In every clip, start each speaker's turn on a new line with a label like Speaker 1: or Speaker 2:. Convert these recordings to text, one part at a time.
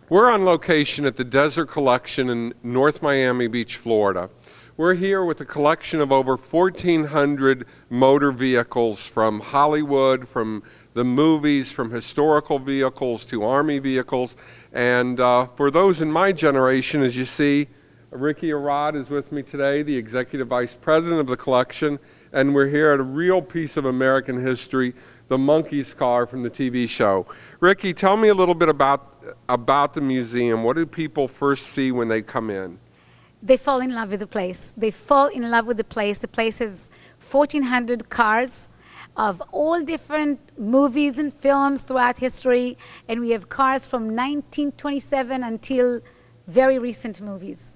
Speaker 1: We're on location at the Dezer Collection in North Miami Beach, Florida. We're here with a collection of over 1,400 motor vehicles from Hollywood, from the movies, from historical vehicles to Army vehicles. And for those in my generation, as you see, Ricky Arad is with me today, the Executive Vice President of the collection, and we're here at a real piece of American history, the Monkey's car from the TV show. Ricky, tell me a little bit about the museum. What do people first see when they come in?
Speaker 2: They fall in love with the place. They fall in love with the place. The place has 1,400 cars of all different movies and films throughout history, and we have cars from 1927 until very recent movies.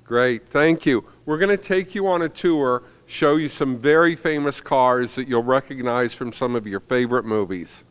Speaker 1: Great, thank you. We're going to take you on a tour, show you some very famous cars that you'll recognize from some of your favorite movies.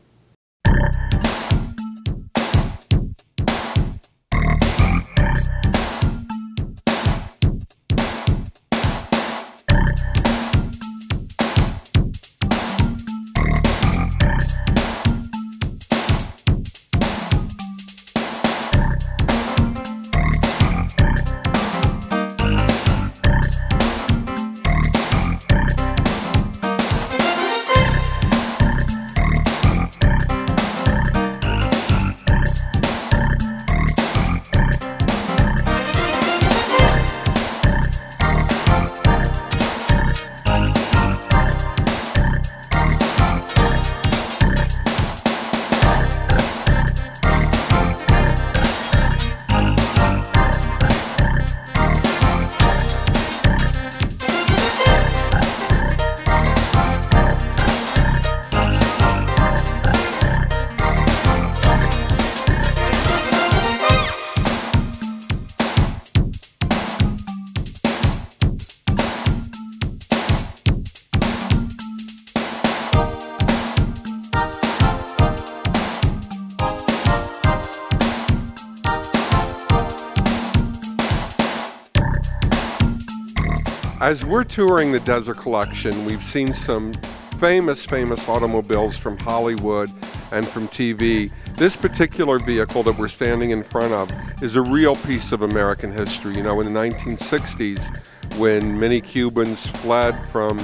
Speaker 1: As we're touring the Dezer Collection, we've seen some famous automobiles from Hollywood and from TV. This particular vehicle that we're standing in front of is a real piece of American history. You know, in the 1960s, when many Cubans fled from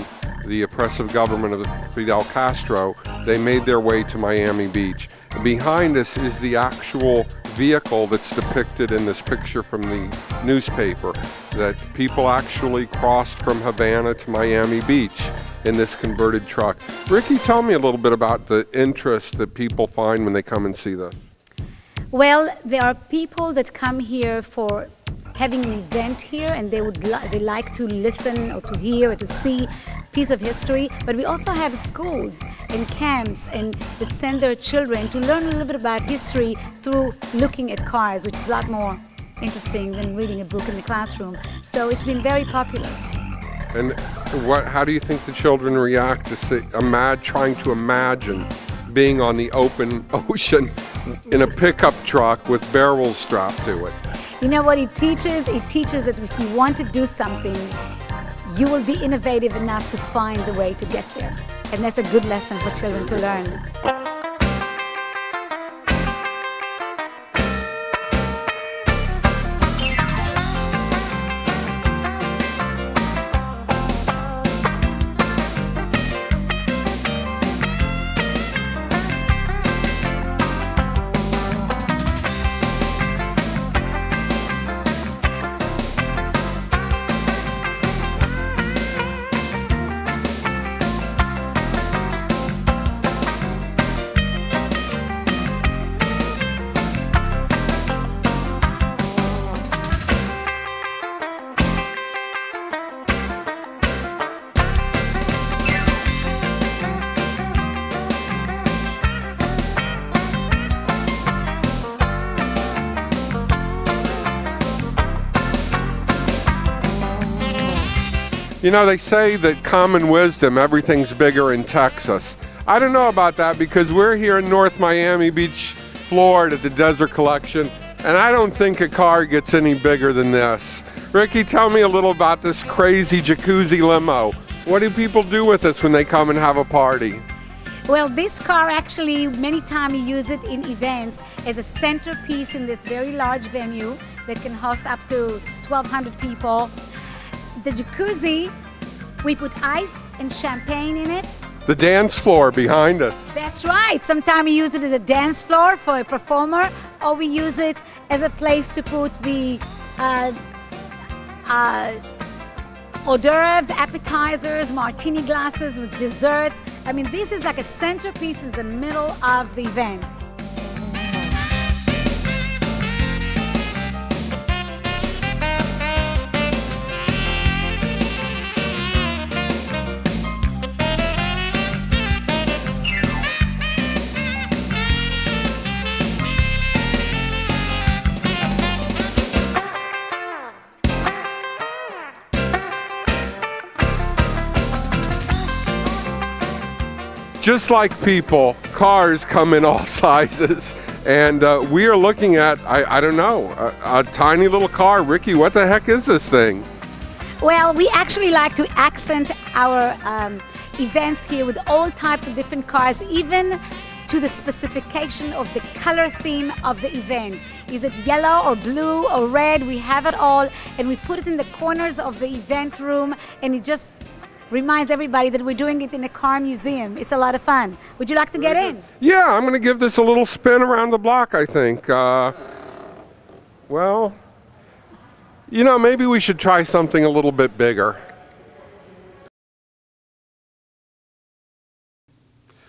Speaker 1: the oppressive government of Fidel Castro, they made their way to Miami Beach. And behind us is the actual vehicle that's depicted in this picture from the newspaper, that people actually crossed from Havana to Miami Beach in this converted truck. Ricky, tell me a little bit about the interest that people find when they come and see this.
Speaker 2: Well, there are people that come here for having an event here, and they like to listen or to hear or to see piece of history, but we also have schools and camps and that send their children to learn a little bit about history through looking at cars, which is a lot more interesting than reading a book in the classroom. So it's been very popular.
Speaker 1: And how do you think the children react to trying to imagine being on the open ocean in a pickup truck with barrels strapped to it?
Speaker 2: You know what it teaches? It teaches that if you want to do something, you will be innovative enough to find the way to get there. And that's a good lesson for children to learn.
Speaker 1: You know, they say that common wisdom, everything's bigger in Texas. I don't know about that because we're here in North Miami Beach, Florida at the Dezer Collection, and I don't think a car gets any bigger than this. Ricky, tell me a little about this crazy jacuzzi limo. What do people do with this when they come and have a party?
Speaker 2: Well, this car actually, many times you use it in events as a centerpiece in this very large venue that can host up to 1,200 people. The jacuzzi, we put ice and champagne in it.
Speaker 1: The dance floor behind us.
Speaker 2: That's right. Sometimes we use it as a dance floor for a performer, or we use it as a place to put the hors d'oeuvres, appetizers, martini glasses with desserts. I mean, this is like a centerpiece in the middle of the event.
Speaker 1: Just like people, cars come in all sizes. And we are looking at, I don't know, a tiny little car. Ricky, what the heck is this thing?
Speaker 2: Well, we actually like to accent our events here with all types of different cars, even to the specification of the color theme of the event. Is it yellow or blue or red? We have it all, and we put it in the corners of the event room, and it just reminds everybody that we're doing it in a car museum. It's a lot of fun. Would you like to get in?
Speaker 1: Yeah, I'm going to give this a little spin around the block, I think. Well, you know, maybe we should try something a little bit bigger.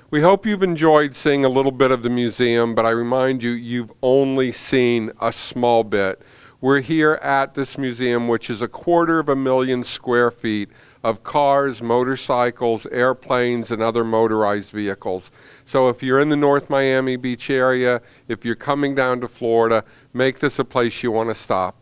Speaker 1: We hope you've enjoyed seeing a little bit of the museum, but I remind you, you've only seen a small bit. We're here at this museum, which is 250,000 square feet of cars, motorcycles, airplanes, and other motorized vehicles. So if you're in the North Miami Beach area, if you're coming down to Florida, make this a place you want to stop.